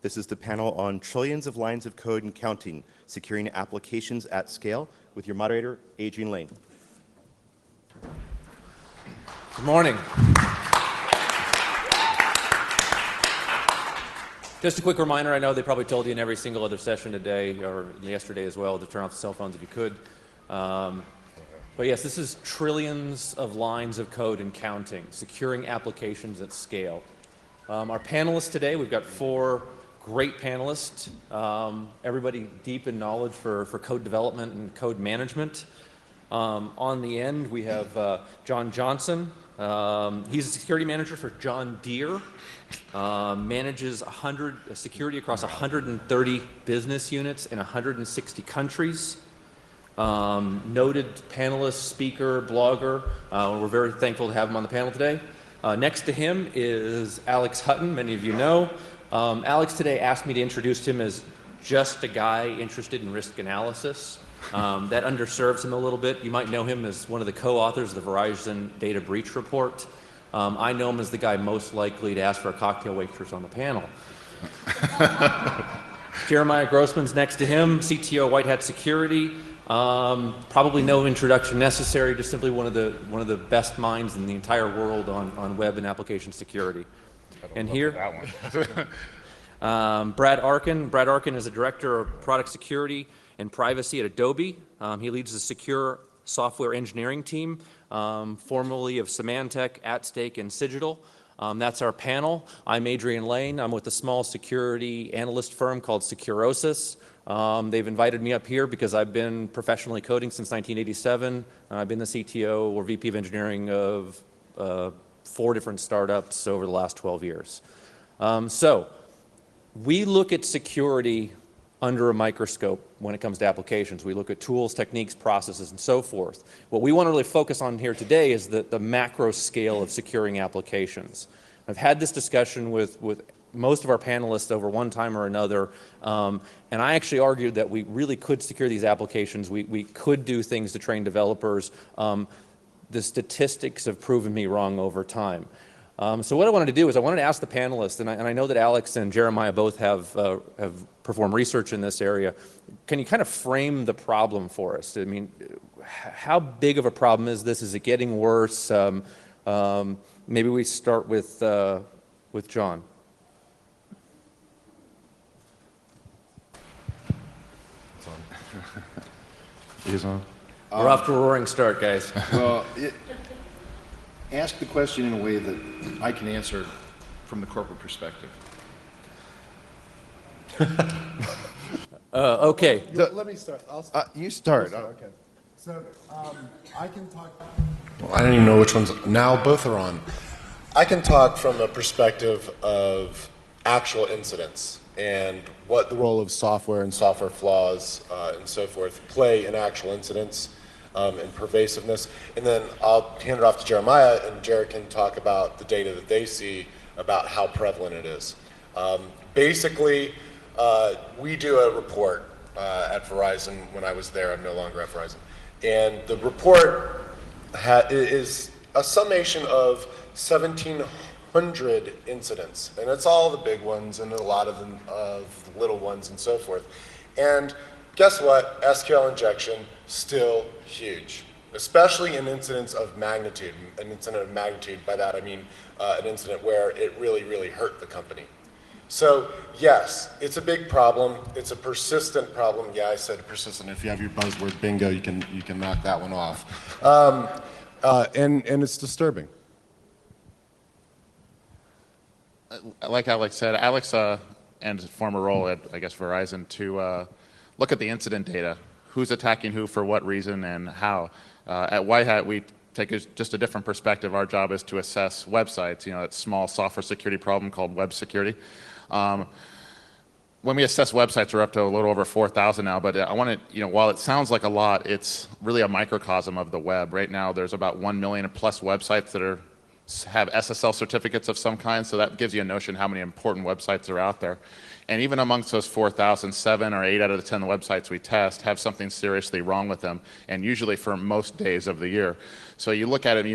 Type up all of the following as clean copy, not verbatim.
This is the panel on trillions of lines of code and counting, securing applications at scale, with your moderator, Adrian Lane. Good morning. Just a quick reminder, I know they probably told you in every single other session today, or yesterday as well, to turn off the cell phones if you could. But yes, this is trillions of lines of code and counting, securing applications at scale. Our panelists today, we've got 4 great panelists, everybody deep in knowledge for code development and code management. On the end, we have John Johnson. He's a security manager for John Deere, manages security across 130 business units in 160 countries. Noted panelist, speaker, blogger. We're very thankful to have him on the panel today. Next to him is Alex Hutton, many of you know. Alex today asked me to introduce him as just a guy interested in risk analysis. That underserves him a little bit. You might know him as one of the co-authors of the Verizon Data Breach Report. I know him as the guy most likely to ask for a cocktail waitress on the panel. Jeremiah Grossman's next to him, CTO White Hat Security. Probably no introduction necessary, just simply one of the best minds in the entire world on web and application security. And here, Brad Arkin. Brad Arkin is a director of product security and privacy at Adobe. He leads the secure software engineering team, formerly of Symantec, AtStake, and Cigital. That's our panel. I'm Adrian Lane. I'm with a small security analyst firm called Securosis. They've invited me up here because I've been professionally coding since 1987. I've been the CTO or VP of engineering of 4 different startups over the last 12 years. So we look at security under a microscope when it comes to applications. We look at tools, techniques, processes, and so forth. What we want to really focus on here today is the macro scale of securing applications. I've had this discussion with most of our panelists over one time or another, and I actually argued that we really could secure these applications. We could do things to train developers. The statistics have proven me wrong over time. So what I wanted to do is I wanted to ask the panelists, and I know that Alex and Jeremiah both have performed research in this area. Can you kind of frame the problem for us? I mean, how big of a problem is this? Is it getting worse? Maybe we start with John. He's on. We're off to a roaring start, guys. Well, ask the question in a way that I can answer from the corporate perspective. Okay. Let me start. I'll start. You start. Okay. So I can talk. Well, I don't even know which ones. Now both are on. I can talk from a perspective of actual incidents and what the role of software and software flaws and so forth play in actual incidents and pervasiveness. And then I'll hand it off to Jeremiah, and Jared can talk about the data that they see about how prevalent it is. Basically, we do a report at Verizon. When I was there, I'm no longer at Verizon. And the report is a summation of 1,700 incidents. And it's all the big ones and a lot of the little ones and so forth. And guess what? SQL injection, still huge, especially in incidents of magnitude. An incident of magnitude, by that I mean an incident where it really, really hurt the company. So yes, it's a big problem. It's a persistent problem. Yeah, I said persistent. If you have your buzzword bingo, you can knock that one off. And it's disturbing. Like Alex said, Alex and his former role at, I guess, Verizon to look at the incident data. Who's attacking who for what reason and how. At White Hat, we take just a different perspective. Our job is to assess websites, that small software security problem called web security. When we assess websites, we're up to a little over 4,000 now, but I want to, while it sounds like a lot, it's really a microcosm of the web. Right now, there's about 1 million plus websites that have SSL certificates of some kind, so that gives you a notion how many important websites are out there. And even amongst those 4,000, 7 or 8 out of the 10 websites we test have something seriously wrong with them, and usually for most days of the year. So you look at it,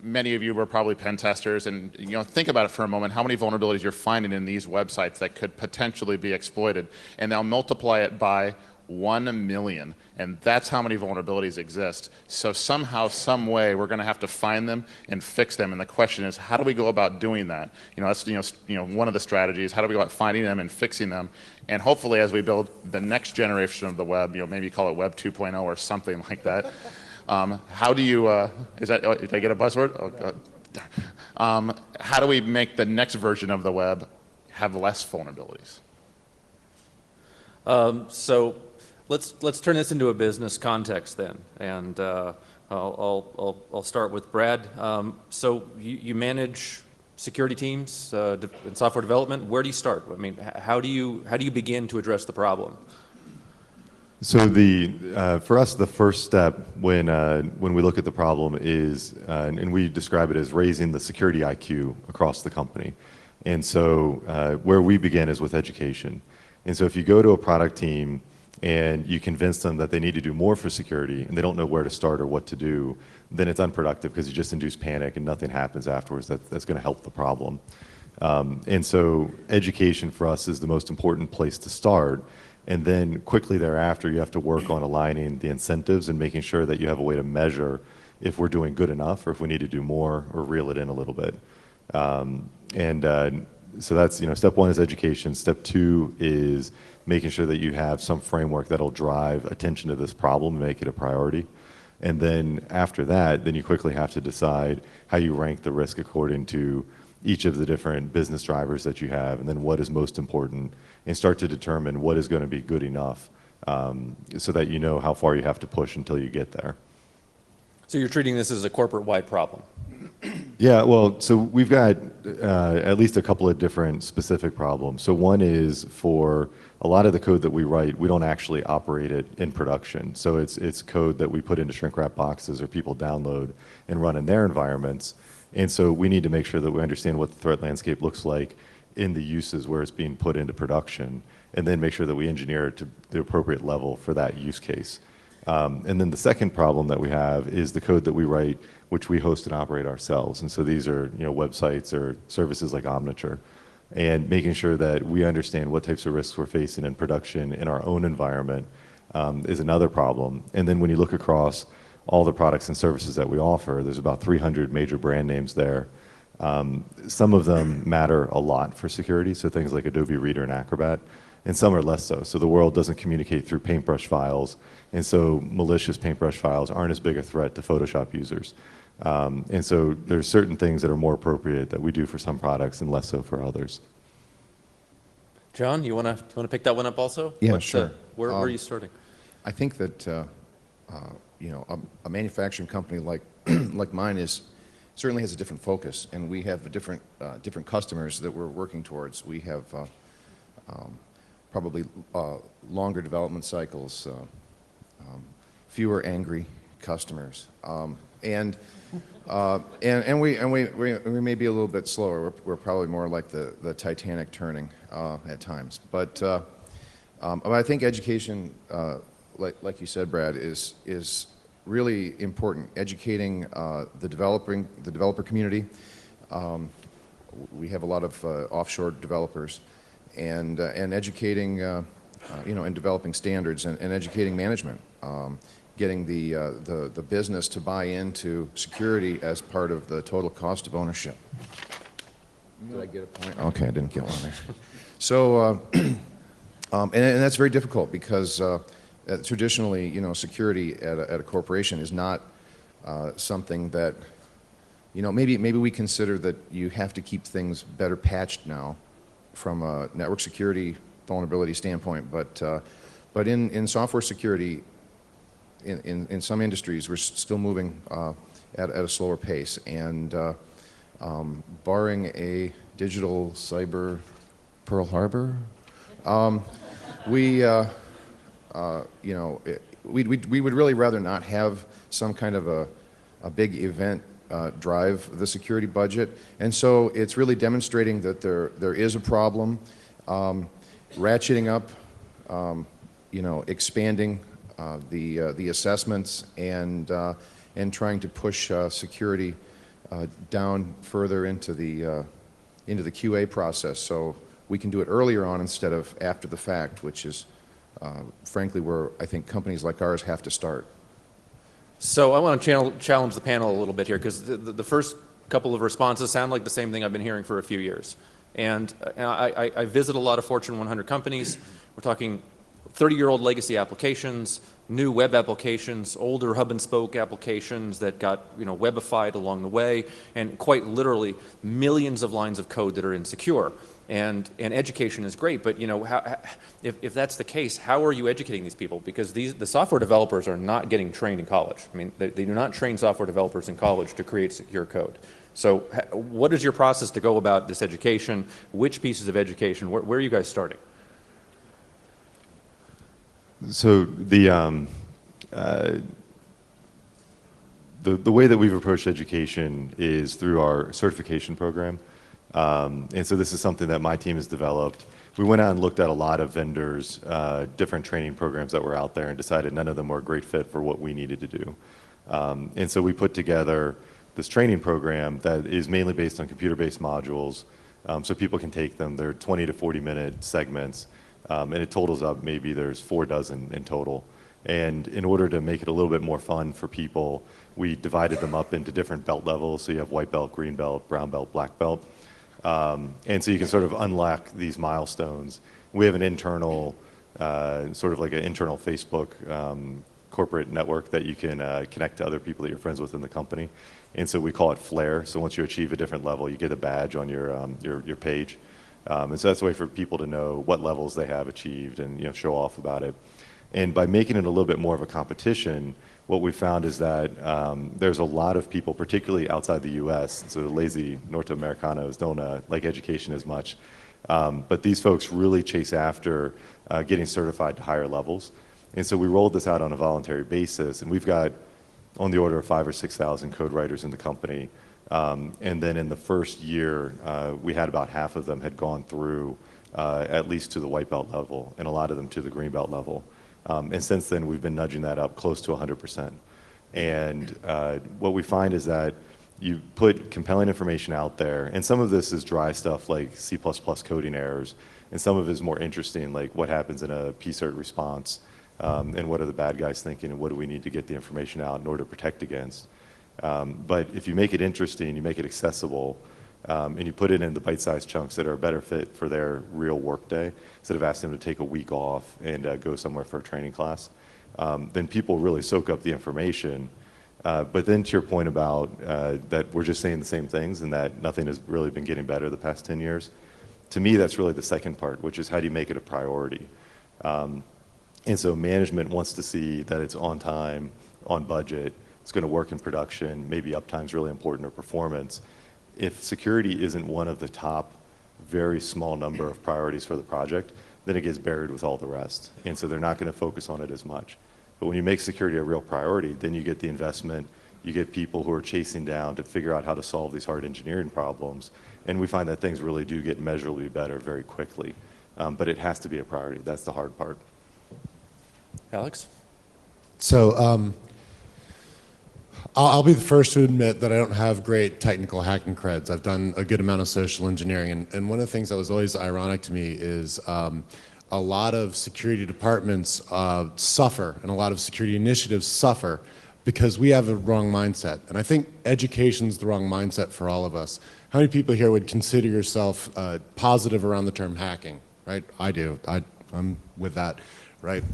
many of you were probably pen testers, and think about it for a moment, how many vulnerabilities you're finding in these websites that could potentially be exploited, and now multiply it by 1 million, and that's how many vulnerabilities exist. So somehow, some way, we're going to have to find them and fix them, and the question is, how do we go about doing that? That's one of the strategies. How do we go about finding them and fixing them? And hopefully, as we build the next generation of the web, maybe call it Web 2.0 or something like that. How do you, did I get a buzzword? How do we make the next version of the web have less vulnerabilities? So let's turn this into a business context then, and I'll start with Brad. So you manage security teams in software development. Where do you start? I mean, how do you begin to address the problem? So for us, the first step when we look at the problem is, and we describe it as raising the security IQ across the company. And so where we begin is with education. And so if you go to a product team and you convince them that they need to do more for security and they don't know where to start or what to do, then it's unproductive because you just induce panic and nothing happens afterwards that's going to help the problem. And so education for us is the most important place to start. And then quickly thereafter, you have to work on aligning the incentives and making sure that you have a way to measure if we're doing good enough or if we need to do more or reel it in a little bit. So that's, step one is education. Step two is making sure that you have some framework that'll drive attention to this problem and make it a priority. And then after that, then you quickly have to decide how you rank the risk according to each of the different business drivers that you have, and then what is most important, and start to determine what is going to be good enough so that you know how far you have to push until you get there. So you're treating this as a corporate-wide problem? Yeah, well, so we've got at least a couple of different specific problems. So one is for a lot of the code that we write, we don't actually operate it in production. So it's code that we put into shrink wrap boxes or people download and run in their environments. And so we need to make sure that we understand what the threat landscape looks like in the uses where it's being put into production, and then make sure that we engineer it to the appropriate level for that use case. And then the second problem that we have is the code that we write, which we host and operate ourselves. And so these are websites or services like Omniture, and making sure that we understand what types of risks we're facing in production in our own environment is another problem. And then when you look across all the products and services that we offer, there's about 300 major brand names there. Some of them matter a lot for security, so things like Adobe Reader and Acrobat, and some are less so. So the world doesn't communicate through paintbrush files, and so malicious paintbrush files aren't as big a threat to Photoshop users. And so there's certain things that are more appropriate that we do for some products and less so for others. John, you want to pick that one up also? Yeah, sure. Where are you starting? I think that a manufacturing company like like mine certainly has a different focus, and we have a different customers that we're working towards. We have probably longer development cycles, fewer angry customers, and we may be a little bit slower. We're probably more like the Titanic turning at times, but I think education, like you said, Brad, is really important. Educating the developer community. We have a lot of offshore developers, and educating, and developing standards and educating management. Getting the business to buy into security as part of the total cost of ownership. Did I get a point? Okay, I didn't get one there. So, and that's very difficult because traditionally, security at a corporation is not something that, maybe we consider that you have to keep things better patched now from a network security vulnerability standpoint, but in software security, in some industries, we're still moving at a slower pace, and barring a digital cyber Pearl Harbor, we would really rather not have some kind of a big event drive the security budget, and so it's really demonstrating that there is a problem, ratcheting up, expanding the assessments, and trying to push security down further into the QA process, so we can do it earlier on instead of after the fact, which is frankly where I think companies like ours have to start. So I want to challenge the panel a little bit here, because the first couple of responses sound like the same thing I've been hearing for a few years. And I visit a lot of Fortune 100 companies. We're talking 30-year-old legacy applications, new web applications, older hub and spoke applications that got webified along the way, and quite literally millions of lines of code that are insecure. And education is great, but if that's the case, how are you educating these people? Because the software developers are not getting trained in college. I mean, they do not train software developers in college to create secure code. So what is your process to go about this education? Which pieces of education? Where are you guys starting? So the way that we've approached education is through our certification program. And so this is something that my team has developed. We went out and looked at a lot of vendors, different training programs that were out there, and decided none of them were a great fit for what we needed to do. And so we put together this training program that is mainly based on computer-based modules, so people can take them. They're 20 to 40-minute segments, and it totals up maybe there's 4 dozen in total. And in order to make it a little bit more fun for people, we divided them up into different belt levels. So you have white belt, green belt, brown belt, black belt. And so you can sort of unlock these milestones. We have an internal, sort of like an internal Facebook corporate network that you can connect to other people that you're friends with in the company. And so we call it Flare. So once you achieve a different level, you get a badge on your page. And so that's a way for people to know what levels they have achieved and show off about it. And by making it a little bit more of a competition, what we found is that there's a lot of people, particularly outside the U.S., so the lazy North Americanos don't like education as much. But these folks really chase after getting certified to higher levels. And so we rolled this out on a voluntary basis, and we've got on the order of 5,000 or 6,000 code writers in the company. And then in the first year, we had about half of them had gone through at least to the white belt level, and a lot of them to the green belt level. And since then, we've been nudging that up close to 100%. And what we find is that you put compelling information out there, and some of this is dry stuff like C++ coding errors, and some of it is more interesting, like what happens in a PCERT response, and what are the bad guys thinking, and what do we need to get the information out in order to protect against. But if you make it interesting, you make it accessible, and you put it in the bite-sized chunks that are a better fit for their real workday, instead of asking them to take a week off and go somewhere for a training class, then people really soak up the information. But then to your point about that we're just saying the same things and that nothing has really been getting better the past 10 years, to me that's really the second part, which is how do you make it a priority? And so management wants to see that it's on time, on budget, it's going to work in production, maybe uptime's really important, or performance. If security isn't one of the top very small number of priorities for the project, then it gets buried with all the rest. And so they're not going to focus on it as much. But when you make security a real priority, then you get the investment, you get people who are chasing down to figure out how to solve these hard engineering problems. And we find that things really do get measurably better very quickly. But it has to be a priority. That's the hard part. Alex? So I'll be the first to admit that I don't have great technical hacking creds. I've done a good amount of social engineering, and one of the things that was always ironic to me is a lot of security departments suffer, and a lot of security initiatives suffer because we have a wrong mindset. And I think education's the wrong mindset for all of us. How many people here would consider yourself positive around the term hacking, right? I do. I'm with that, right?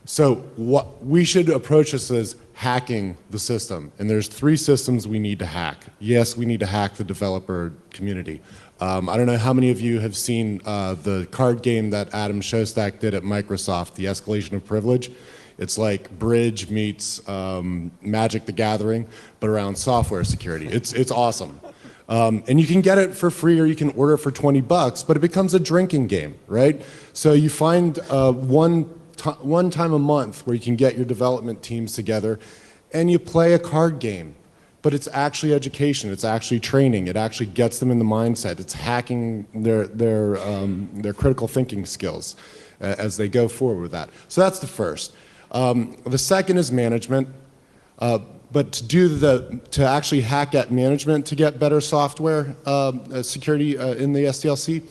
So what we should approach this as hacking the system. And there's 3 systems we need to hack. Yes, we need to hack the developer community. I don't know how many of you have seen the card game that Adam Shostak did at Microsoft, The Escalation of Privilege. It's like Bridge meets Magic the Gathering, but around software security. It's awesome. And you can get it for free or you can order it for $20, but it becomes a drinking game, right? So you find one time a month where you can get your development teams together and you play a card game, but it's actually education, it's actually training, it actually gets them in the mindset, it's hacking their critical thinking skills as they go forward with that. So that's the first. The second is management. but to actually hack at management to get better software security in the SDLC,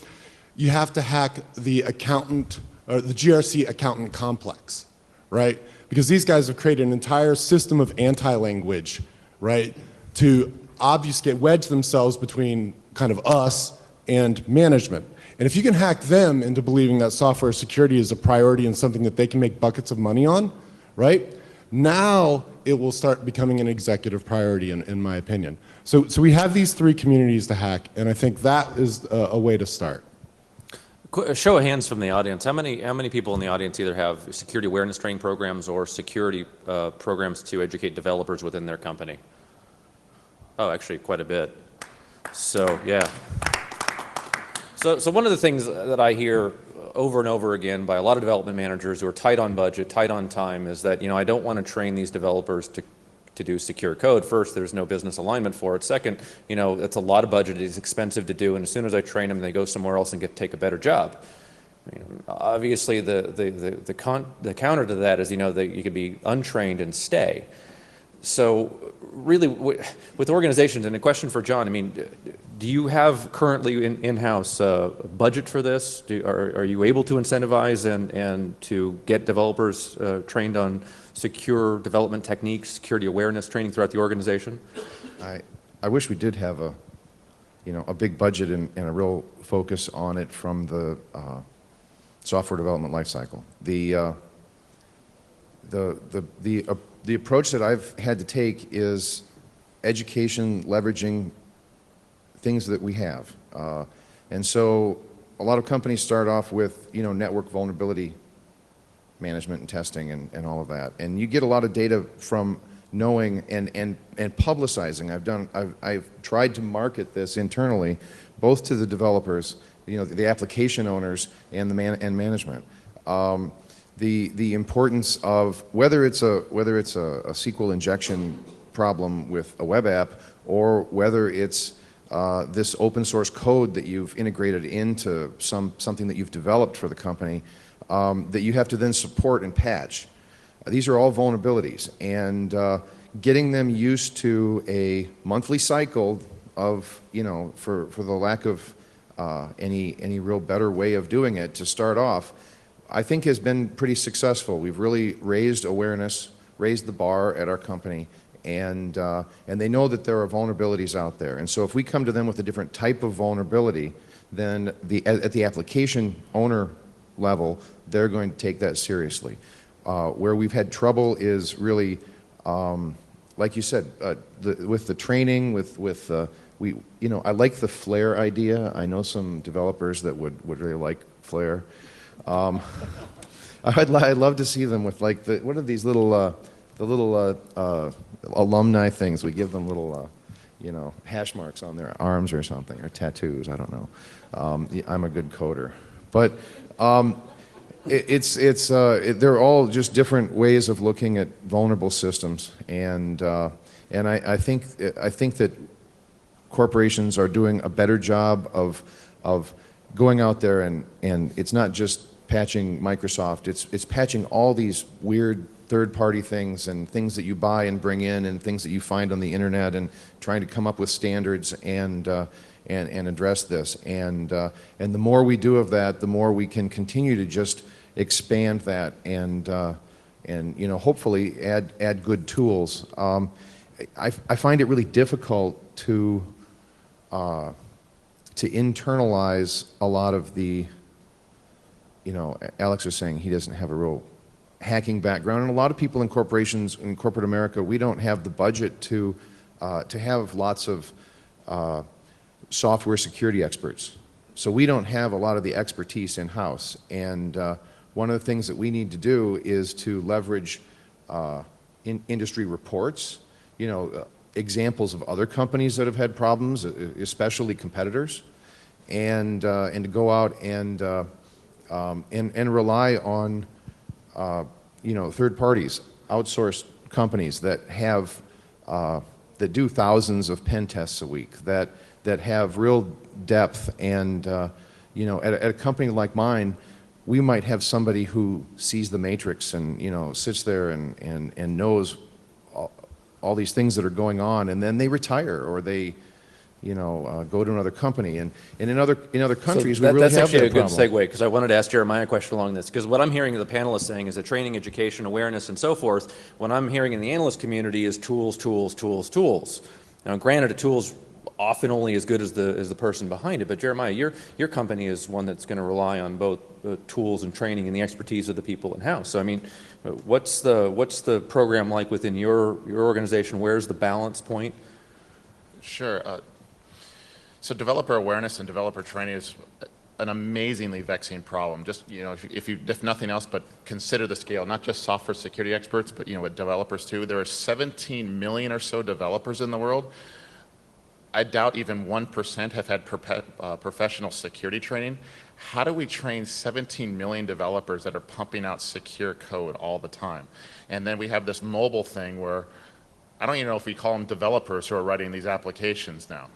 you have to hack the accountant or the GRC accountant complex, right? Because these guys have created an entire system of anti-language, right, to obfuscate, wedge themselves between kind of us and management. And if you can hack them into believing that software security is a priority and something that they can make buckets of money on, right? Now it will start becoming an executive priority, in my opinion. So we have these three communities to hack, and I think that is a way to start. A show of hands from the audience. How many people in the audience either have security awareness training programs or security programs to educate developers within their company? Oh, actually, quite a bit. So, yeah. So one of the things that I hear over and over again by a lot of development managers who are tight on budget, tight on time, is that, I don't want to train these developers to do secure code. First, there's no business alignment for it. Second, it's a lot of budget. It's expensive to do. And as soon as I train them, they go somewhere else and take a better job. Obviously, the counter to that is, that you could be untrained and stay. So really, with organizations, and a question for John, do you have currently in-house budget for this? Are you able to incentivize and to get developers trained on secure development techniques, security awareness training throughout the organization? I wish we did have a big budget and a real focus on it from the software development lifecycle. The approach that I've had to take is education leveraging things that we have. And so a lot of companies start off with, network vulnerability management and testing and all of that. And you get a lot of data from knowing and publicizing. I've tried to market this internally, both to the developers, the application owners and management. The importance of whether it's a SQL injection problem with a web app, or whether it's this open source code that you've integrated into something that you've developed for the company, that you have to then support and patch. These are all vulnerabilities, and getting them used to a monthly cycle of, for the lack of any real better way of doing it to start off, I think has been pretty successful. We've really raised awareness, raised the bar at our company, and they know that there are vulnerabilities out there. And so if we come to them with a different type of vulnerability, then at the application owner level, they're going to take that seriously. Where we've had trouble is really, like you said, with the training, I like the Flare idea. I know some developers that would really like Flare. I'd love to see them with what are these little alumni things? We give them little hash marks on their arms or something, or tattoos. I don't know. I'm a good coder, but they're all just different ways of looking at vulnerable systems, and I think that corporations are doing a better job of going out there and it's not just patching Microsoft, it's patching all these weird third-party things and things that you buy and bring in and things that you find on the internet, and trying to come up with standards and address this. And the more we do of that, the more we can continue to just expand that and hopefully add good tools. I find it really difficult to internalize a lot of the, Alex was saying he doesn't have a real hacking background, and a lot of people in corporations, in corporate America, we don't have the budget to have lots of software security experts. So we don't have a lot of the expertise in-house, and one of the things that we need to do is to leverage industry reports, examples of other companies that have had problems, especially competitors, and to go out and rely on third parties, outsourced companies that have that do thousands of pen tests a week, that have real depth, and at a company like mine, we might have somebody who sees the matrix and sits there and knows all these things that are going on, and then they retire or they, go to another company. And in other countries, we really That's have actually a that good problem. segue, because I wanted to ask Jeremiah a question along this, because what I'm hearing the panelists saying is that training, education, awareness, and so forth, what I'm hearing in the analyst community is tools, tools, tools, tools. Now, granted, a tool's often only as good as the person behind it, but Jeremiah, your company is one that's going to rely on both tools and training and the expertise of the people in-house. So, I mean, what's the program like within your organization? Where's the balance point? Sure. So developer awareness and developer training is an amazingly vexing problem. Just, if nothing else, but consider the scale, not just software security experts, but, with developers too. There are 17 million or so developers in the world. I doubt even 1% have had professional security training. How do we train 17 million developers that are pumping out secure code all the time? And then we have this mobile thing where I don't even know if we call them developers who are writing these applications now.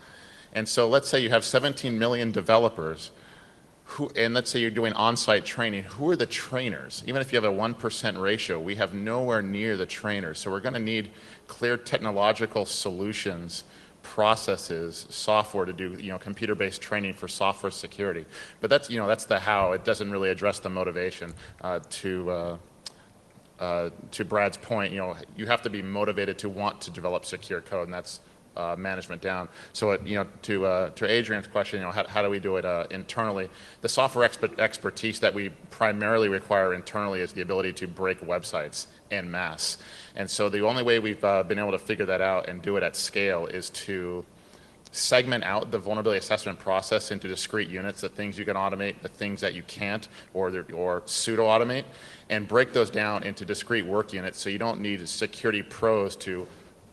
And so let's say you have 17 million developers and let's say you're doing on-site training. Who are the trainers? Even if you have a 1% ratio, we have nowhere near the trainers. So we're going to need clear technological solutions, processes, software to do, computer-based training for software security. But that's, that's the how. It doesn't really address the motivation. To Brad's point, you have to be motivated to want to develop secure code, and that's management down. So, to Adrian's question, how do we do it internally? The software expertise that we primarily require internally is the ability to break websites en masse. And so the only way we've been able to figure that out and do it at scale is to segment out the vulnerability assessment process into discrete units, the things you can automate, the things that you can't, or pseudo-automate, and break those down into discrete work units so you don't need security pros to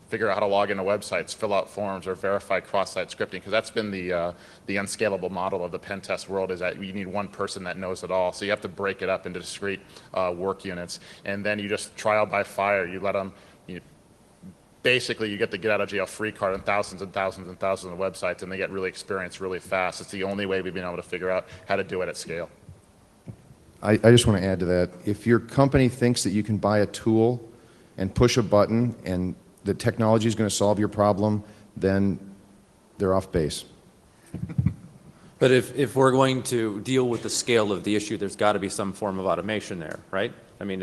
figure out how to log into websites, fill out forms, or verify cross-site scripting, because that's been the unscalable model of the pen test world, is that you need one person that knows it all. So you have to break it up into discrete work units, and then you just trial by fire. You let them, basically you get the get out of jail free card on thousands and thousands and thousands of websites, and they get really experienced really fast. It's the only way we've been able to figure out how to do it at scale. I just want to add to that. If your company thinks that you can buy a tool and push a button and the technology is going to solve your problem, then they're off base. But if we're going to deal with the scale of the issue, there's got to be some form of automation there, right? I mean,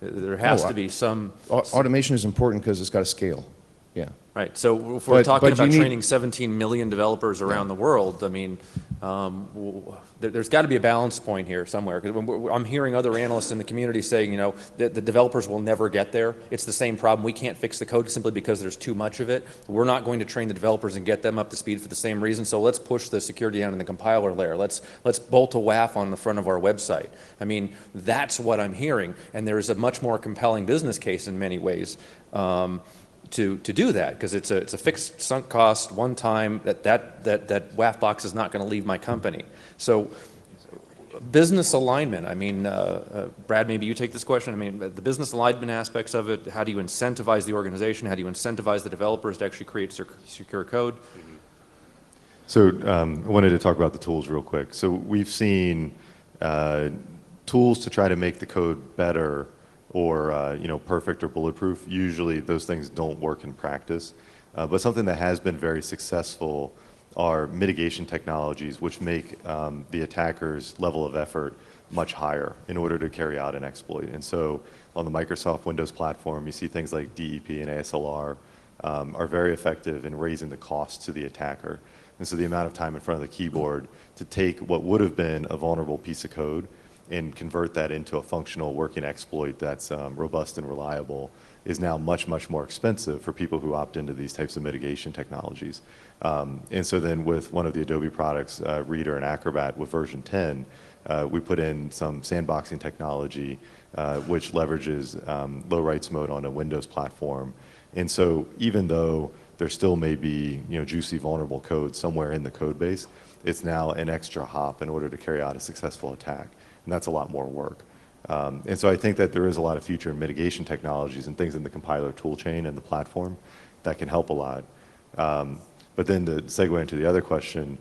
there has to be some... Automation is important because it's got to scale. Yeah. Right. So if we're talking but about you need- training 17 million developers around the world, I mean, there's got to be a balance point here somewhere. Because I'm hearing other analysts in the community saying, that the developers will never get there. It's the same problem. We can't fix the code simply because there's too much of it. We're not going to train the developers and get them up to speed for the same reason. So let's push the security down in the compiler layer. Let's bolt a WAF on the front of our website. I mean, that's what I'm hearing. And there's a much more compelling business case in many ways. To do that, because it's a fixed sunk cost one time that WAF box is not going to leave my company. So business alignment, I mean, Brad, maybe you take this question. I mean, the business alignment aspects of it, how do you incentivize the organization? How do you incentivize the developers to actually create secure code? So I wanted to talk about the tools real quick. So we've seen tools to try to make the code better or perfect or bulletproof. Usually those things don't work in practice. But something that has been very successful are mitigation technologies, which make the attacker's level of effort much higher in order to carry out an exploit. And so on the Microsoft Windows platform, you see things like DEP and ASLR are very effective in raising the cost to the attacker. And so the amount of time in front of the keyboard to take what would have been a vulnerable piece of code and convert that into a functional working exploit that's robust and reliable is now much, much more expensive for people who opt into these types of mitigation technologies. And so then with one of the Adobe products, Reader and Acrobat with version 10, we put in some sandboxing technology which leverages low rights mode on a Windows platform. And so even though there still may be juicy vulnerable code somewhere in the code base, it's now an extra hop in order to carry out a successful attack. And that's a lot more work. And so I think that there is a lot of future mitigation technologies and things in the compiler tool chain and the platform that can help a lot. But then to segue into the other question,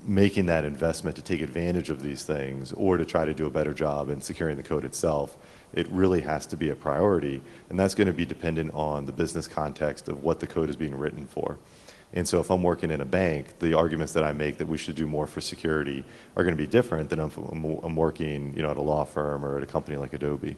making that investment to take advantage of these things or to try to do a better job in securing the code itself it really has to be a priority. And that's going to be dependent on the business context of what the code is being written for. And so if I'm working in a bank, the arguments that I make that we should do more for security are going to be different than if I'm working, at a law firm or at a company like Adobe.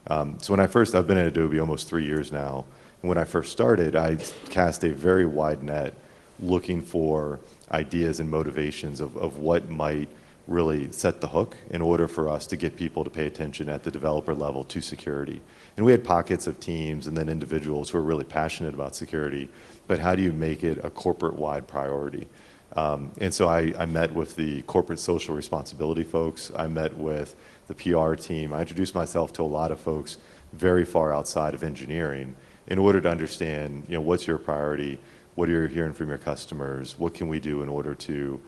So I've been at Adobe almost 3 years now. And when I first started, I cast a very wide net looking for ideas and motivations of what might really set the hook in order for us to get people to pay attention at the developer level to security. And we had pockets of teams and then individuals who are really passionate about security, but how do you make it a corporate-wide priority? And so I met with the corporate social responsibility folks. I met with the PR team. I introduced myself to a lot of folks very far outside of engineering in order to understand, what's your priority? What are you hearing from your customers? What can we do in order to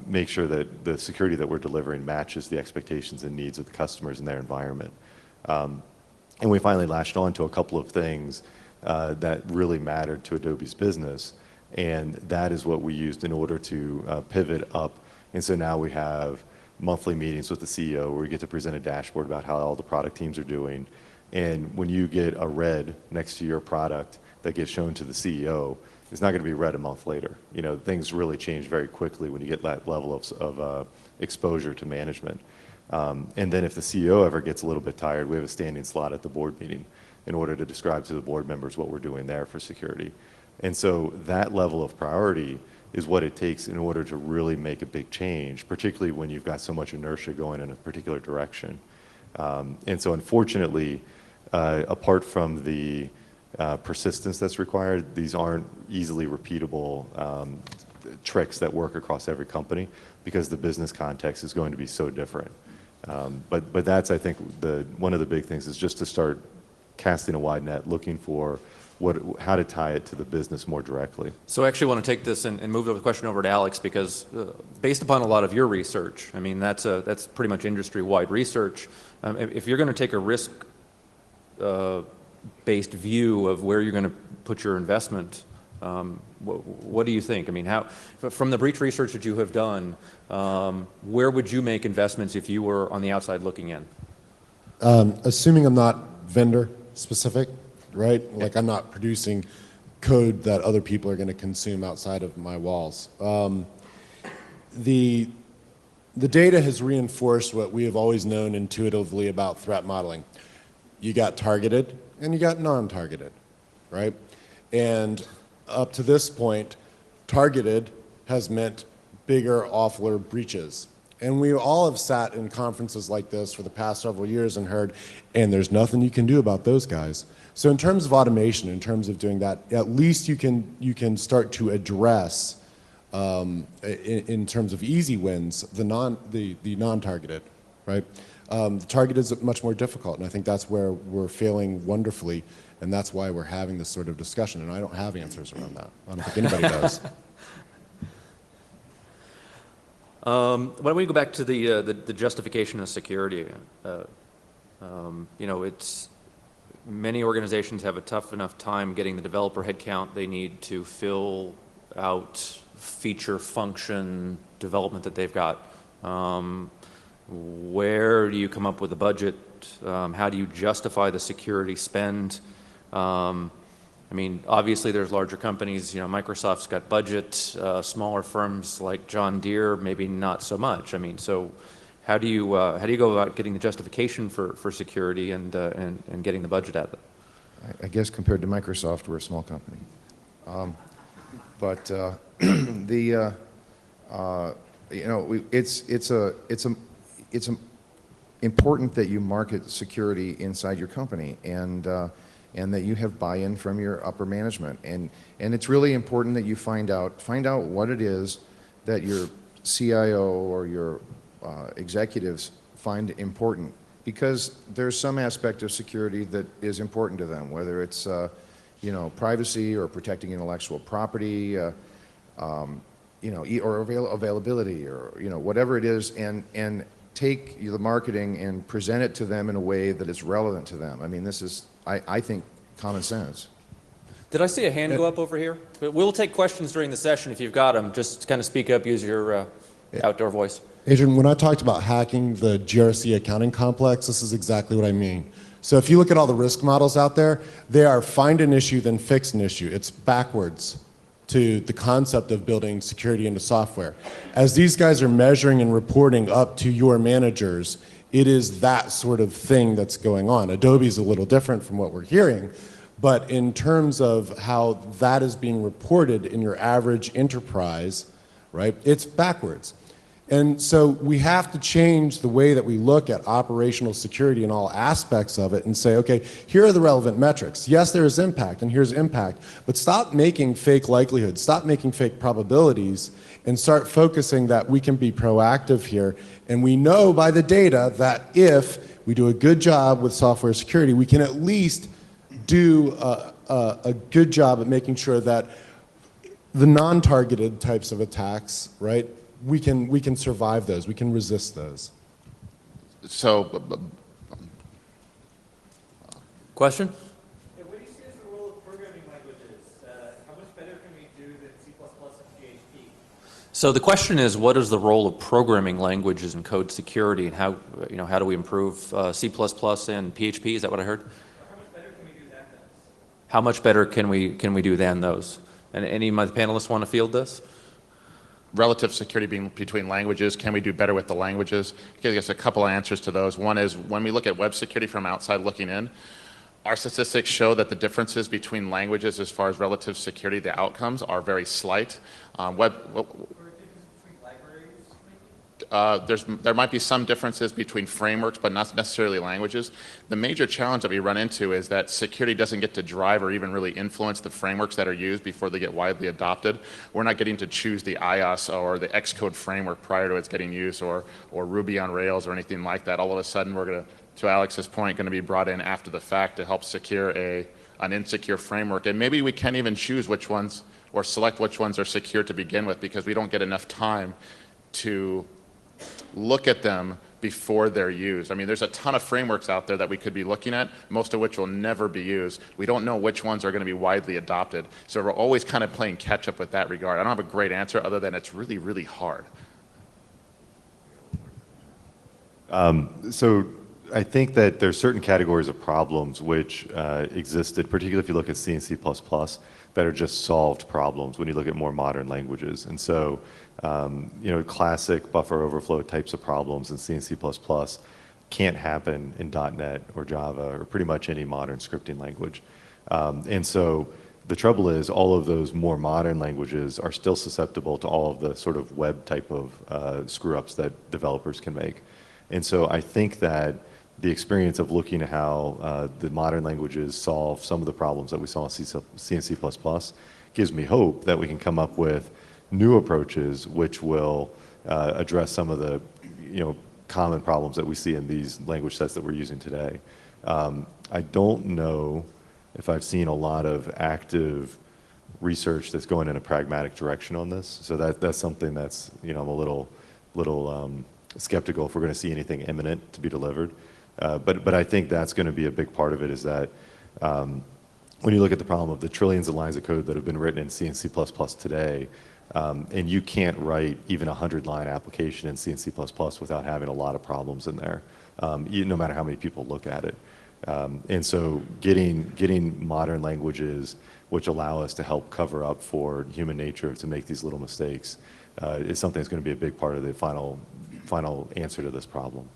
make sure that the security that we're delivering matches the expectations and needs of the customers in their environment? And we finally latched on to a couple of things that really mattered to Adobe's business. And that is what we used in order to pivot up. And so now we have monthly meetings with the CEO where we get to present a dashboard about how all the product teams are doing. And when you get a red next to your product that gets shown to the CEO, it's not going to be read a month later. Things really change very quickly when you get that level of exposure to management. And then if the CEO ever gets a little bit tired, we have a standing slot at the board meeting in order to describe to the board members what we're doing there for security. And so that level of priority is what it takes in order to really make a big change, particularly when you've got so much inertia going in a particular direction. And so unfortunately, apart from the persistence that's required, these aren't easily repeatable tricks that work across every company because the business context is going to be so different. But that's, I think, one of the big things is just to start casting a wide net, looking for how to tie it to the business more directly. So I actually want to take this and move the question over to Alex because based upon a lot of your research, I mean, that's pretty much industry-wide research. If you're going to take a risk-based view of where you're going to put your investment, what do you think? I mean, from the breach research that you have done, where would you make investments if you were on the outside looking in? Assuming I'm not vendor specific, right? Like I'm not producing code that other people are going to consume outside of my walls. The data has reinforced what we have always known intuitively about threat modeling. You got targeted and you got non-targeted, right? And up to this point, targeted has meant bigger, awfuler breaches. And we all have sat in conferences like this for the past several years and heard, and there's nothing you can do about those guys. So in terms of automation, in terms of doing that, at least you can start to address, in terms of easy wins, the non-targeted, right? The target is much more difficult, and I think that's where we're failing wonderfully, and that's why we're having this sort of discussion, and I don't have answers around that. I don't think anybody does. Why don't we go back to the justification of security? It's many organizations have a tough enough time getting the developer headcount they need to fill out feature function development that they've got. Where do you come up with a budget? How do you justify the security spend? I mean, obviously there's larger companies, Microsoft's got budget, smaller firms like John Deere, maybe not so much. I mean, so how do you go about getting the justification for security and getting the budget at it? I guess compared to Microsoft, we're a small company. It's important that you market security inside your company and that you have buy-in from your upper management. And it's really important that you find out what it is that your CIO or your executives find important, because there's some aspect of security that is important to them, whether it's privacy or protecting intellectual property, or availability, or whatever it is, and take the marketing and present it to them in a way that is relevant to them. I mean, this is, I think, common sense. Did I see a hand go up over here? We'll take questions during the session if you've got them. Just kind of speak up, use your outdoor voice. Adrian, when I talked about hacking the GRC accounting complex, this is exactly what I mean. So if you look at all the risk models out there, they are find an issue, then fix an issue. It's backwards to the concept of building security into software. As these guys are measuring and reporting up to your managers, it is that sort of thing that's going on. Adobe's a little different from what we're hearing, but in terms of how that is being reported in your average enterprise, right, it's backwards. And so we have to change the way that we look at operational security in all aspects of it and say, okay, here are the relevant metrics. Yes, there is impact, and here's impact, but stop making fake likelihoods, stop making fake probabilities, and start focusing that we can be proactive here. And we know by the data that if we do a good job with software security, we can at least do a good job at making sure that the non-targeted types of attacks, right, we can survive those, we can resist those. So, Question? Yeah, what do you see as the role of programming languages? How much better can we do than C++ and PHP? So the question is, what is the role of programming languages in code security, and how, how do we improve C++ and PHP? Is that what I heard? How much better can we do than those? How much better can we do than those? And any of my panelists want to field this? relative security being between languages, can we do better with the languages? I guess a couple of answers to those. One is when we look at web security from outside looking in, our statistics show that the differences between languages as far as relative security, the outcomes are very slight. There might be some differences between frameworks, but not necessarily languages. The major challenge that we run into is that security doesn't get to drive or even really influence the frameworks that are used before they get widely adopted. We're not getting to choose the IOS or the Xcode framework prior to its getting used, or Ruby on Rails or anything like that. All of a sudden, we're to Alex's point, going to be brought in after the fact to help secure an insecure framework. And maybe we can't even choose which ones or select which ones are secure to begin with because we don't get enough time to look at them before they're used. I mean, there's a ton of frameworks out there that we could be looking at, most of which will never be used. We don't know which ones are going to be widely adopted. So we're always kind of playing catch up with that regard. I don't have a great answer other than it's really, really hard. So I think that there's certain categories of problems which existed, particularly if you look at C and C++, that are just solved problems when you look at more modern languages. And so, classic buffer overflow types of problems in C and C++ can't happen in .NET or Java or pretty much any modern scripting language. And so the trouble is all of those more modern languages are still susceptible to all of the sort of web type of screw-ups that developers can make. And so I think that the experience of looking at how the modern languages solve some of the problems that we saw in C and C++ gives me hope that we can come up with new approaches which will address some of the common problems that we see in these language sets that we're using today. I don't know if I've seen a lot of active research that's going in a pragmatic direction on this. So that's something that's I'm a little skeptical if we're going to see anything imminent to be delivered. But I think that's going to be a big part of it is that when you look at the problem of the trillions of lines of code that have been written in C and C++ today, and you can't write even a 100-line application in C and C++ without having a lot of problems in there, no matter how many people look at it. And so getting modern languages which allow us to help cover up for human nature to make these little mistakes is something that's going to be a big part of the final answer to this problem.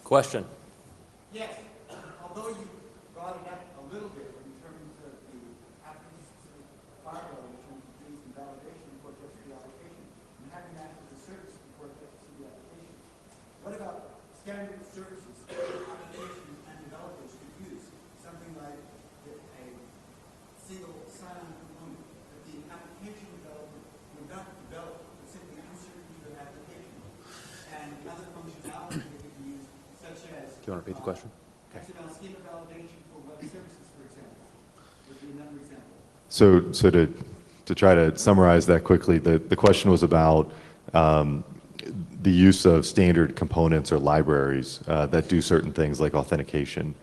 Question? Yes, although you brought it up a little bit in terms of the application firewall, in terms of doing some validation before it gets to the application, and having that as a service before it gets to the application. What about standard services that applications and developers could use? Something like a single sign-on component that the application developer would not develop, but simply insert into the application, and other functionality that we can use, such as Do you want to repeat the question? XML schema validation for web services, for example, would be another example. So to try to summarize that quickly, the question was about the use of standard components or libraries that do certain things like authentication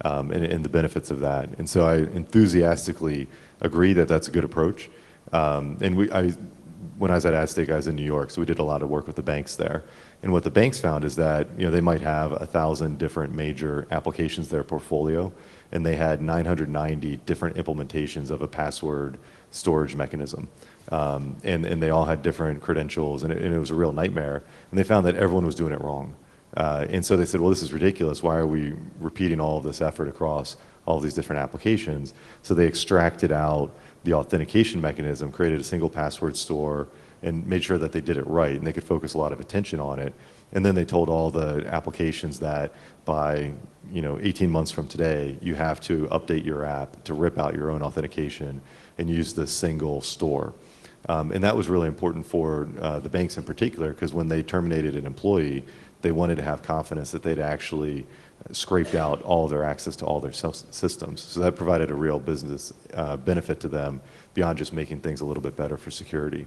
and the benefits of that. And so I enthusiastically agree that that's a good approach. And when when I was at AdState, I was in New York, so we did a lot of work with the banks there. And what the banks found is that, they might have 1,000 different major applications in their portfolio, and they had 990 different implementations of a password storage mechanism. And they all had different credentials, and it was a real nightmare. And they found that everyone was doing it wrong. And so they said, well, this is ridiculous. Why are we repeating all of this effort across all of these different applications? So they extracted out the authentication mechanism, created a single password store, and made sure that they did it right, and they could focus a lot of attention on it. And then they told all the applications that by 18 months from today, you have to update your app to rip out your own authentication and use this single store. And that was really important for the banks in particular, because when they terminated an employee, they wanted to have confidence that they'd actually scraped out all their access to all their systems. So that provided a real business benefit to them beyond just making things a little bit better for security.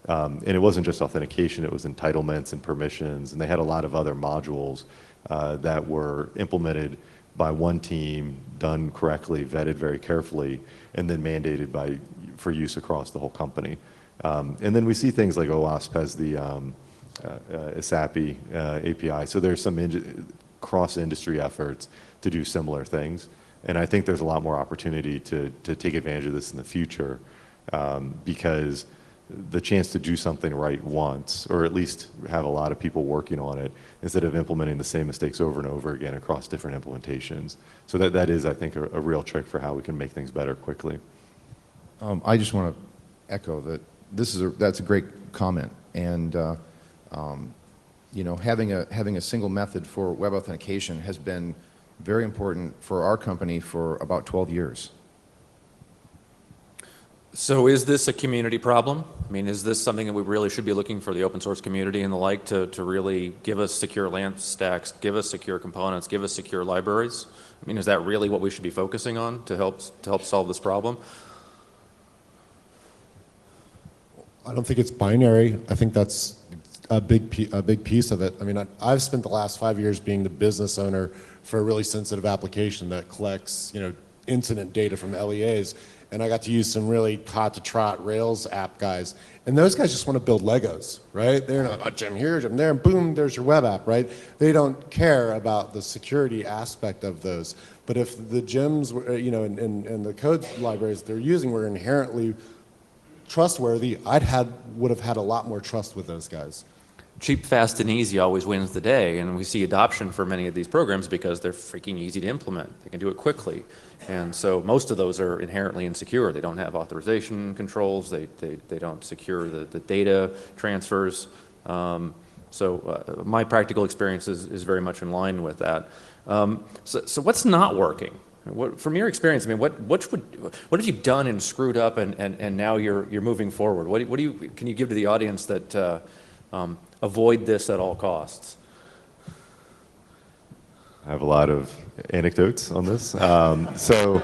And it wasn't just authentication, it was entitlements and permissions, and they had a lot of other modules that were implemented by one team, done correctly, vetted very carefully, and then mandated for use across the whole company. And then we see things like OWASP has the ISAPI API, so there's some cross-industry efforts to do similar things. And I think there's a lot more opportunity to take advantage of this in the future, because the chance to do something right once, or at least have a lot of people working on it, instead of implementing the same mistakes over and over again across different implementations. So that is, I think, a real trick for how we can make things better quickly. I just want to echo that that's a great comment. And having a single method for web authentication has been very important for our company for about 12 years. So is this a community problem? I mean, is this something that we really should be looking for the open source community and the like to really give us secure LAMP stacks, give us secure components, give us secure libraries? I mean, is that really what we should be focusing on to help solve this problem? I don't think it's binary. I think that's a big piece of it. I mean, I've spent the last 5 years being the business owner for a really sensitive application that collects, incident data from LEAs. And I got to use some really hot to trot Rails app guys. And those guys just want to build Legos, right? They're not, oh, Jim here, Jim there, and boom, there's your web app, right? They don't care about the security aspect of those. But if the gems, and the code libraries they're using were inherently trustworthy, would have had a lot more trust with those guys. Cheap, fast, and easy always wins the day, and we see adoption for many of these programs because they're freaking easy to implement. They can do it quickly. And so most of those are inherently insecure. They don't have authorization controls. They don't secure the data transfers. So my practical experience is very much in line with that. So what's not working? From your experience, I mean, what have you done and screwed up, and now you're moving forward? What can you give to the audience that avoid this at all costs? I have a lot of anecdotes on this. So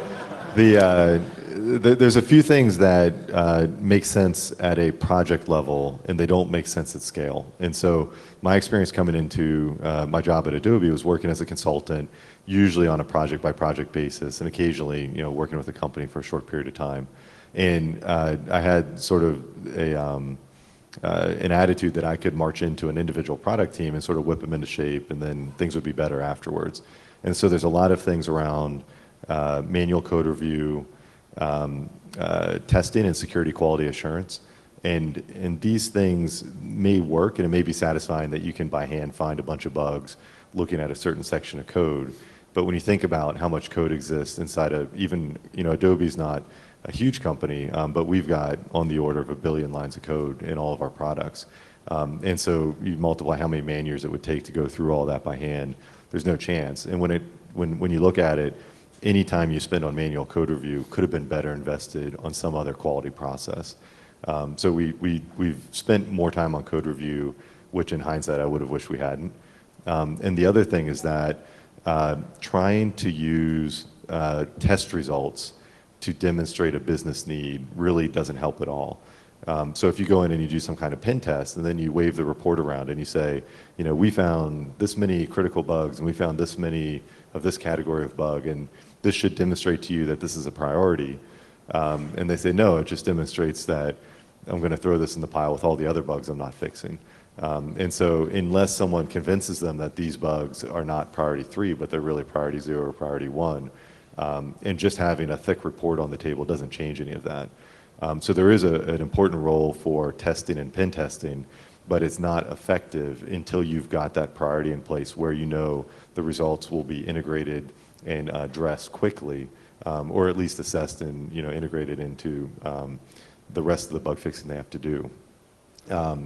there's a few things that make sense at a project level, and they don't make sense at scale. And so my experience coming into my job at Adobe was working as a consultant, usually on a project-by-project basis, and occasionally, working with a company for a short period of time. And I had sort of an attitude that I could march into an individual product team and sort of whip them into shape, and then things would be better afterwards. And so there's a lot of things around manual code review, testing, and security quality assurance. And these things may work, and it may be satisfying that you can by hand find a bunch of bugs looking at a certain section of code. But when you think about how much code exists inside of even, Adobe's not a huge company, but we've got on the order of 1 billion lines of code in all of our products. And so you multiply how many man years it would take to go through all that by hand, there's no chance. And when you look at it, any time you spend on manual code review could have been better invested on some other quality process. So we've spent more time on code review, which in hindsight I would have wished we hadn't. And the other thing is that trying to use test results to demonstrate a business need really doesn't help at all. So if you go in and you do some kind of pen test, and then you wave the report around and you say, we found this many critical bugs, and we found this many of this category of bug, and this should demonstrate to you that this is a priority. And they say, no, it just demonstrates that I'm going to throw this in the pile with all the other bugs I'm not fixing. And so unless someone convinces them that these bugs are not priority 3, but they're really priority 0 or priority 1, and just having a thick report on the table doesn't change any of that. So there is an important role for testing and pen testing, but it's not effective until you've got that priority in place where you know the results will be integrated and addressed quickly, or at least assessed and integrated into the rest of the bug fixing they have to do.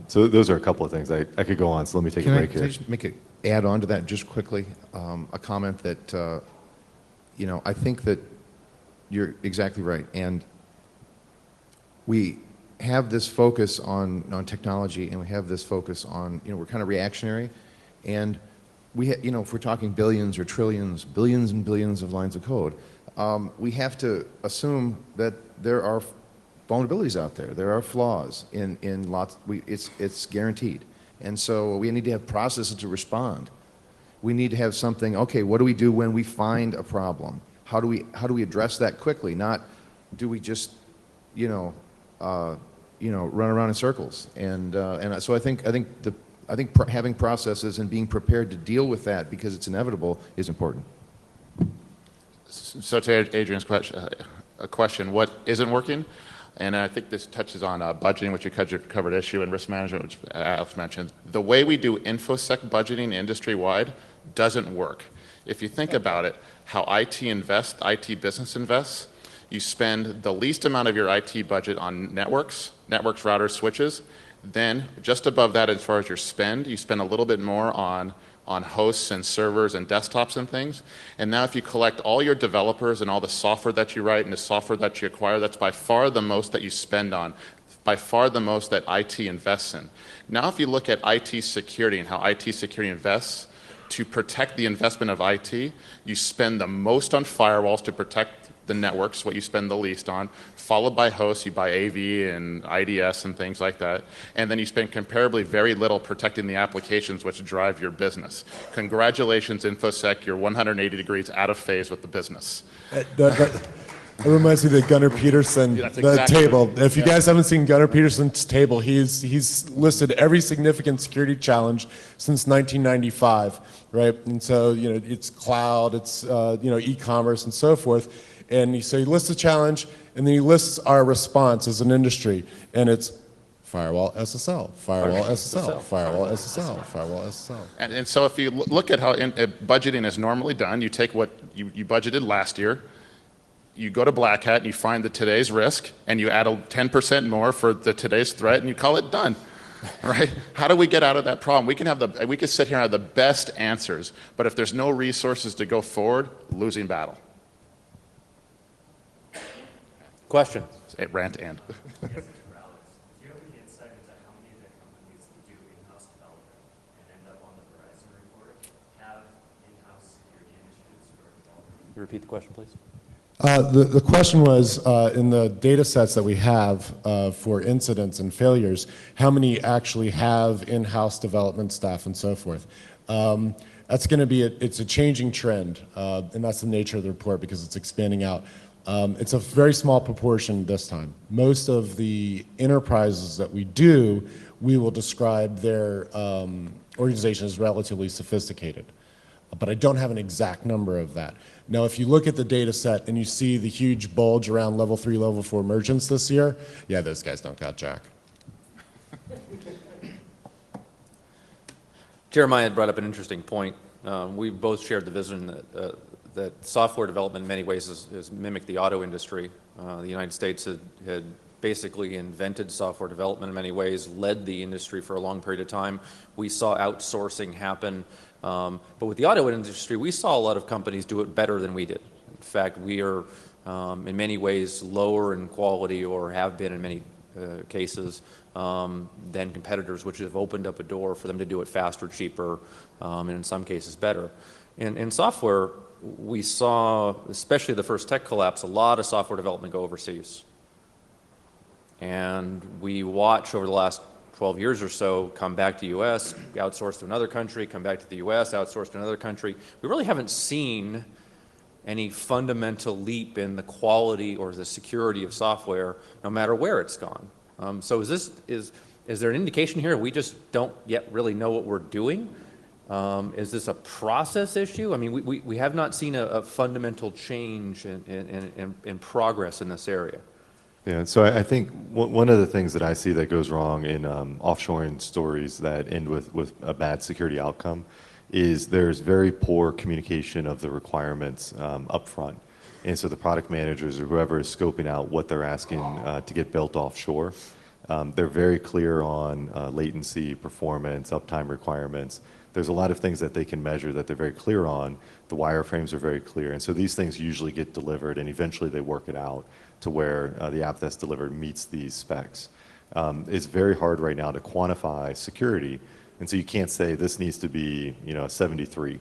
So those are a couple of things. I could go on, so let me take a break Can I here. just make add on to that just quickly? A comment that, I think that you're exactly right. And we have this focus on technology, and we have this focus on, we're kind of reactionary. And if we're talking billions or trillions, billions and billions of lines of code, we have to assume that there are vulnerabilities out there. There are flaws in lots. It's guaranteed. And so we need to have processes to respond. We need to have something. Okay, what do we do when we find a problem? How do we address that quickly? Not do we just run around in circles. And so I think having processes and being prepared to deal with that because it's inevitable is important. So to Adrian's question, what isn't working? And I think this touches on budgeting, which you covered issue, and risk management, which Alex mentioned. The way we do InfoSec budgeting industry-wide doesn't work. If you think about it, how IT business invests, you spend the least amount of your IT budget on networks, routers, switches. Then just above that, as far as your spend, you spend a little bit more on hosts and servers and desktops and things. And now if you collect all your developers and all the software that you write and the software that you acquire, that's by far the most that you spend on, by far the most that IT invests in. Now if you look at IT security and how IT security invests, to protect the investment of IT, you spend the most on firewalls to protect the networks, what you spend the least on, followed by hosts. You buy AV and IDS and things like that. And then you spend comparably very little protecting the applications which drive your business. Congratulations, InfoSec, you're 180 degrees out of phase with the business. That reminds me of the Gunnar Peterson table. If you guys haven't seen Gunnar Peterson's table, he's listed every significant security challenge since 1995, right? And so, it's cloud, it's, e-commerce and so forth. And so he lists the challenge, and then he lists our response as an industry. And it's firewall SSL, firewall SSL, firewall SSL, firewall SSL. And so if you look at how budgeting is normally done, you take what you budgeted last year, you go to Black Hat and you find the today's risk, and you add 10% more for the today's threat, and you call it done. Right? How do we get out of that problem? We can sit here and have the best answers, but if there's no resources to go forward, losing battle. Question. Rant and. Yes, Mr. Alex. Do you have any insight into how many of the companies that do in-house development and end up on the Verizon report have in-house security initiatives for development? Can you repeat the question, please? The question was, in the data sets that we have for incidents and failures, how many actually have in-house development staff and so forth? That's going to be, it's a changing trend, and that's the nature of the report because it's expanding out. It's a very small proportion this time. Most of the enterprises that we do, we will describe their organization as relatively sophisticated. But I don't have an exact number of that. Now, if you look at the data set and you see the huge bulge around level 3, level 4 merchants this year, yeah, those guys don't got jack. Jeremiah had brought up an interesting point. We both shared the vision that software development in many ways has mimicked the auto industry. The United States had basically invented software development in many ways, led the industry for a long period of time. We saw outsourcing happen. But with the auto industry, we saw a lot of companies do it better than we did. In fact, we are in many ways lower in quality, or have been in many cases, than competitors, which have opened up a door for them to do it faster, cheaper, and in some cases better. In software, we saw, especially the first tech collapse, a lot of software development go overseas. And we watch over the last 12 years or so come back to U.S., outsource to another country, come back to the U.S., outsource to another country. We really haven't seen any fundamental leap in the quality or the security of software, no matter where it's gone. So is there an indication here we just don't yet really know what we're doing? Is this a process issue? I mean, we have not seen a fundamental change in progress in this area. Yeah, so I think one of the things that I see that goes wrong in offshoring stories that end with a bad security outcome is there's very poor communication of the requirements up front. And so the product managers or whoever is scoping out what they're asking to get built offshore, they're very clear on latency, performance, uptime requirements. There's a lot of things that they can measure that they're very clear on. The wireframes are very clear. And so these things usually get delivered and eventually they work it out to where the app that's delivered meets these specs. It's very hard right now to quantify security. And so you can't say this needs to be, a 73.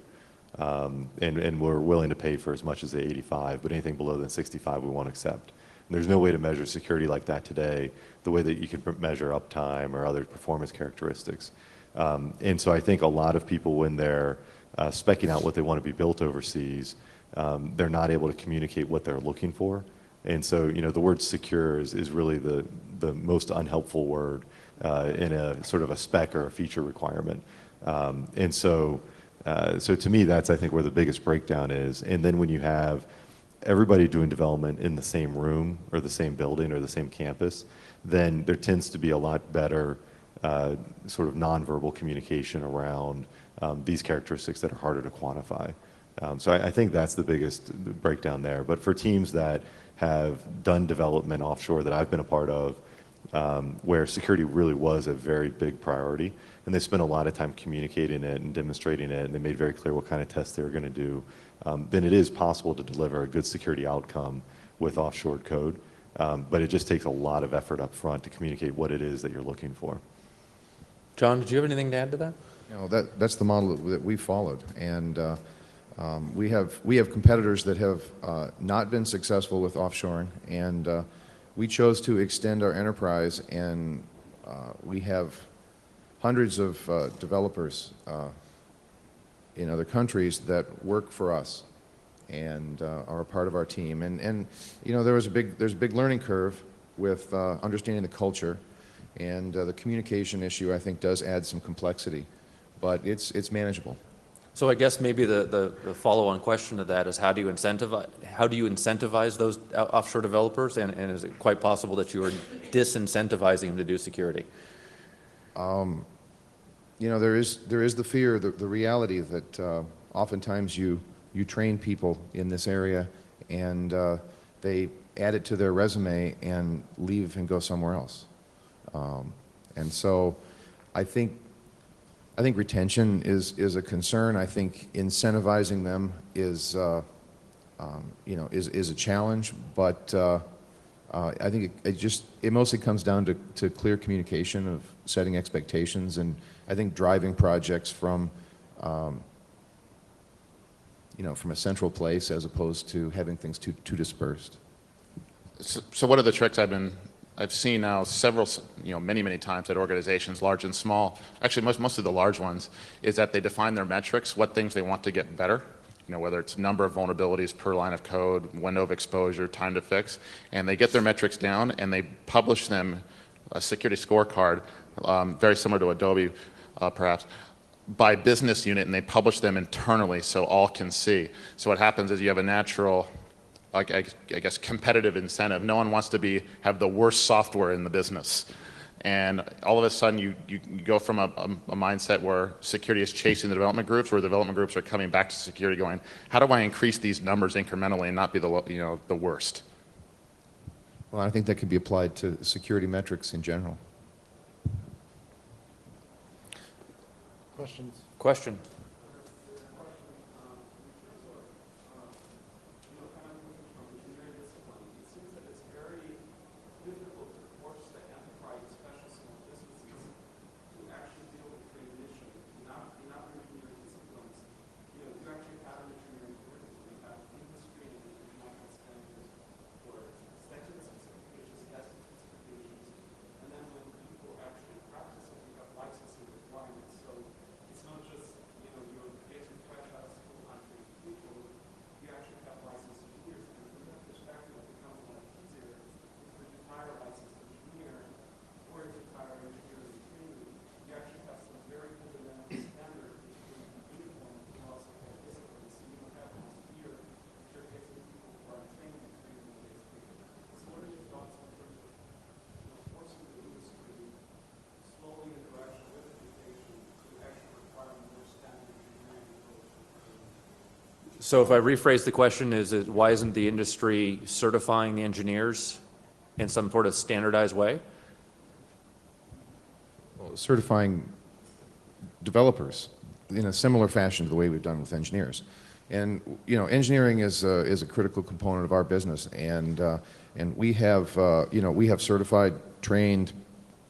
And we're willing to pay for as much as the 85, but anything below than 65 we won't accept. And there's no way to measure security like that today, the way that you can measure uptime or other performance characteristics. And so I think a lot of people, when they're speccing out what they want to be built overseas, they're not able to communicate what they're looking for. And so, the word secure is really the most unhelpful word in a sort of a spec or a feature requirement. And so to me, that's, I think, where the biggest breakdown is. And then when you have everybody doing development in the same room or the same building or the same campus, then there tends to be a lot better sort of nonverbal communication around these characteristics that are harder to quantify. So I think that's the biggest breakdown there. But for teams that have done development offshore that I've been a part of, where security really was a very big priority, and they spent a lot of time communicating it and demonstrating it, and they made very clear what kind of tests they were going to do, then it is possible to deliver a good security outcome with offshore code. But it just takes a lot of effort up front to communicate what it is that you're looking for. John, did you have anything to add to that? That's the model that we followed. And we have competitors that have not been successful with offshoring, and we chose to extend our enterprise, and we have hundreds of developers in other countries that work for us and are a part of our team. And there's a big learning curve with understanding the culture, and the communication issue, I think, does add some complexity, but it's manageable. So I guess maybe the follow-on question to that is how do you incentivize those offshore developers, and is it quite possible that you are disincentivizing them to do security? There is the fear, the reality that oftentimes you train people in this area and they add it to their resume and leave and go somewhere else. And so I think retention is a concern. I think incentivizing them is a challenge, but I think it mostly comes down to clear communication of setting expectations, and I think driving projects from a central place as opposed to having things too dispersed. So one of the tricks I've seen now many times at organizations, large and small, actually most of the large ones, is that they define their metrics, what things they want to get better, whether it's number of vulnerabilities per line of code, window of exposure, time to fix, and they get their metrics down and they publish them, a security scorecard, very similar to Adobe, perhaps, by business unit, and they publish them internally so all can see. So what happens is you have a natural, I guess, competitive incentive. No one wants to have the worst software in the business. And all of a sudden, you go from a mindset where security is chasing the development groups, where the development groups are coming back to security going, how do I increase these numbers incrementally and not be the worst? Well, I think that could be applied to security metrics in general. Question. So if I rephrase the question, is it why isn't the industry certifying the engineers in some sort of standardized way? Certifying developers in a similar fashion to the way we've done with engineers. And engineering is a critical component of our business, and we have certified, trained,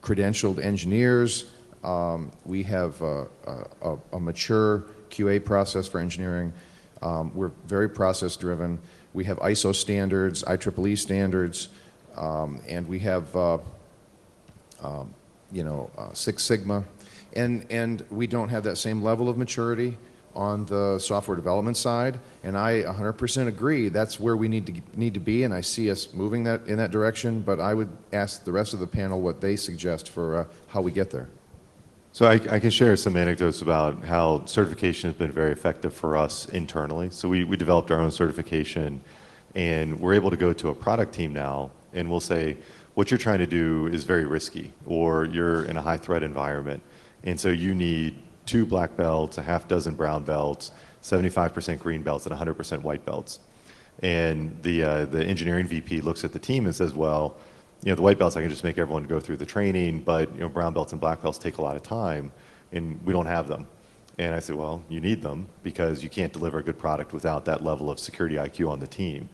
credentialed engineers. We have a mature QA process for engineering. We're very process driven. We have ISO standards, IEEE standards, and we have Six Sigma, and we don't have that same level of maturity on the software development side. And I 100% agree that's where we need to be, and I see us moving in that direction. But I would ask the rest of the panel what they suggest for how we get there. So I can share some anecdotes about how certification has been very effective for us internally. So we developed our own certification, and we're able to go to a product team now, and we'll say, what you're trying to do is very risky, or you're in a high threat environment, and so you need 2 black belts, a half dozen brown belts, 75% green belts, and 100% white belts. And the engineering VP looks at the team and says, well, the white belts, I can just make everyone go through the training, but brown belts and black belts take a lot of time, and we don't have them. And I said, well, you need them because you can't deliver a good product without that level of security IQ on the team.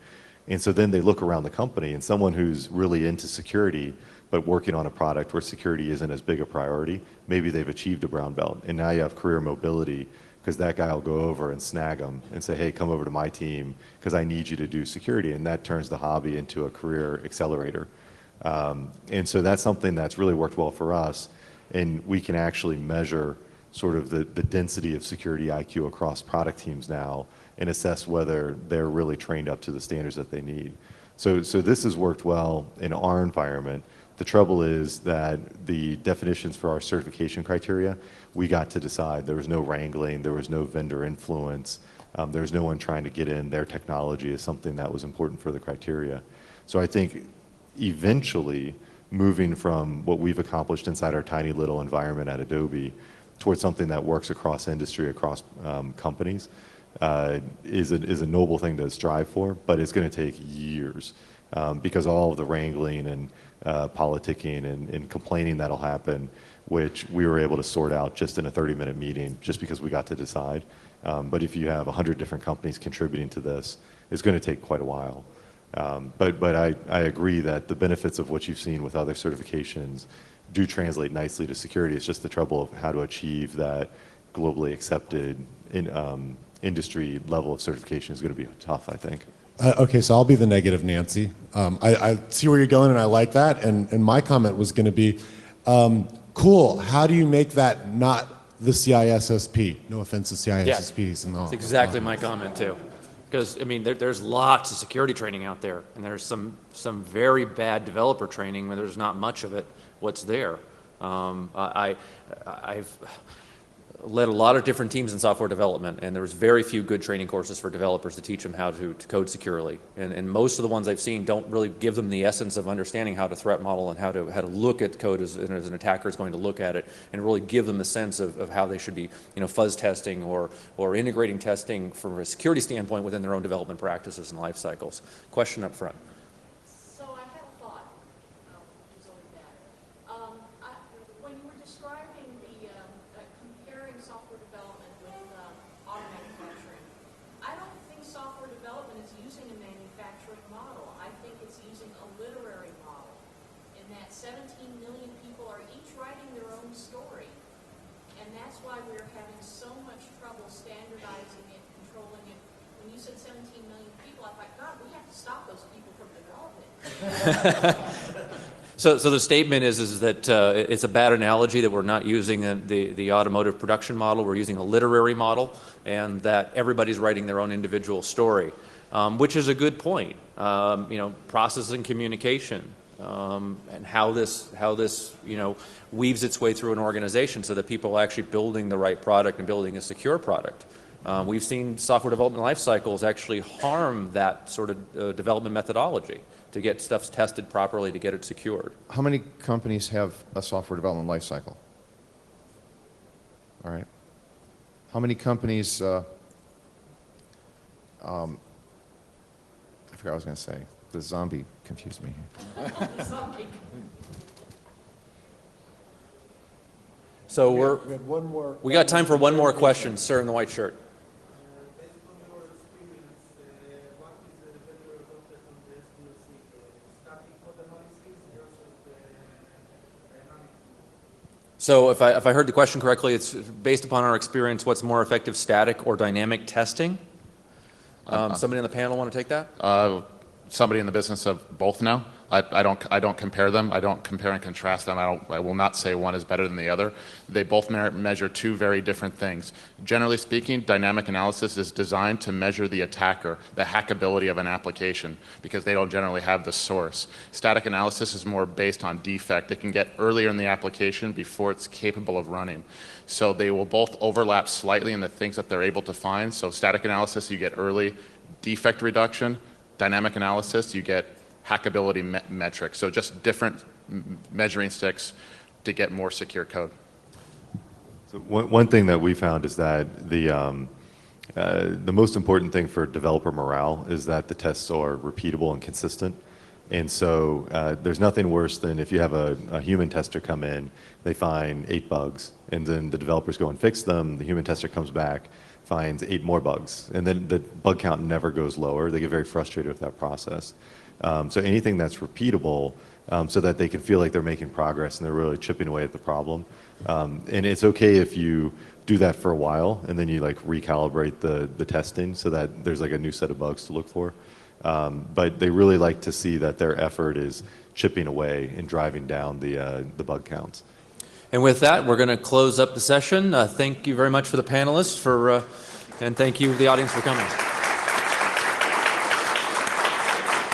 And so then they look around the company, and someone who's really into security but working on a product where security isn't as big a priority, maybe they've achieved a brown belt, and now you have career mobility because that guy will go over and snag them and say, hey, come over to my team because I need you to do security, and that turns the hobby into a career accelerator. And so that's something that's really worked well for us, and we can actually measure sort of the density of security IQ across product teams now and assess whether they're really trained up to the standards that they need. So this has worked well in our environment. The trouble is that the definitions for our certification criteria, we got to decide. There was no wrangling, there was no vendor influence, there was no one trying to get in their technology as something that was important for the criteria. So I think eventually moving from what we've accomplished inside our tiny little environment at Adobe towards something that works across industry, across companies, is a noble thing to strive for, but it's going to take years because all of the wrangling and politicking and complaining that'll happen, which we were able to sort out just in a 30-minute meeting just because we got to decide. But if you have 100 different companies contributing to this, it's going to take quite a while. But I agree that the benefits of what you've seen with other certifications do translate nicely to security. It's just the trouble of how to achieve that globally accepted industry level of certification is going to be tough, I think. Okay, so I'll be the negative Nancy. I see where you're going, and I like that. And my comment was going to be, cool, how do you make that not the CISSP? No offense to CISSPs. And all. That's exactly my comment, too. Because, I mean, there's lots of security training out there, and there's some very bad developer training where there's not much of it. What's there? I've led a lot of different teams in software development, and there was very few good training courses for developers to teach them how to code securely. And most of the ones I've seen don't really give them the essence of understanding how to threat model and how to look at code as an attacker is going to look at it, and really give them the sense of how they should be, fuzz testing or integrating testing from a security standpoint within their own development practices and life cycles. Question up front. So I have a thought, which is only that. When you were describing the comparing software development with auto manufacturing, I don't think software development is using a manufacturing model. I think it's using a literary model, in that 17 million people are each writing their own story. And that's why we're having so much trouble standardizing it, controlling it. When you said 17 million people, I thought, God, we have to stop those people from developing. So the statement is that it's a bad analogy that we're not using the automotive production model. We're using a literary model, and that everybody's writing their own individual story, which is a good point. Process and communication, and how this weaves its way through an organization so that people are actually building the right product and building a secure product. We've seen software development life cycles actually harm that sort of development methodology to get stuff tested properly to get it secured. How many companies have a software development life cycle? All right. How many companies I forgot what I was going to say. The zombie confused me. So We have one more. we got time for one more question, sir in the white shirt. Based on your experience, what is the better adopted on the SDLC, static code analysis versus the dynamic? So if I heard the question correctly, it's based upon our experience, what's more effective, static or dynamic testing? Somebody on the panel want to take that? Somebody in the business of both now. I don't compare them. I don't compare and contrast them. I will not say one is better than the other. They both measure two very different things. Generally speaking, dynamic analysis is designed to measure the attacker, the hackability of an application, because they don't generally have the source. Static analysis is more based on defect. It can get earlier in the application before it's capable of running. So they will both overlap slightly in the things that they're able to find. So static analysis, you get early defect reduction. Dynamic analysis, you get hackability metrics. So just different measuring sticks to get more secure code. So one thing that we found is that the most important thing for developer morale is that the tests are repeatable and consistent. And so there's nothing worse than if you have a human tester come in, they find 8 bugs, and then the developers go and fix them, the human tester comes back, finds 8 more bugs, and then the bug count never goes lower. They get very frustrated with that process. So anything that's repeatable, so that they can feel like they're making progress and they're really chipping away at the problem. And it's okay if you do that for a while and then you like recalibrate the testing so that there's like a new set of bugs to look for. But they really like to see that their effort is chipping away and driving down the bug counts. And with that, we're going to close up the session. Thank you very much for the panelists and thank you, the audience, for coming.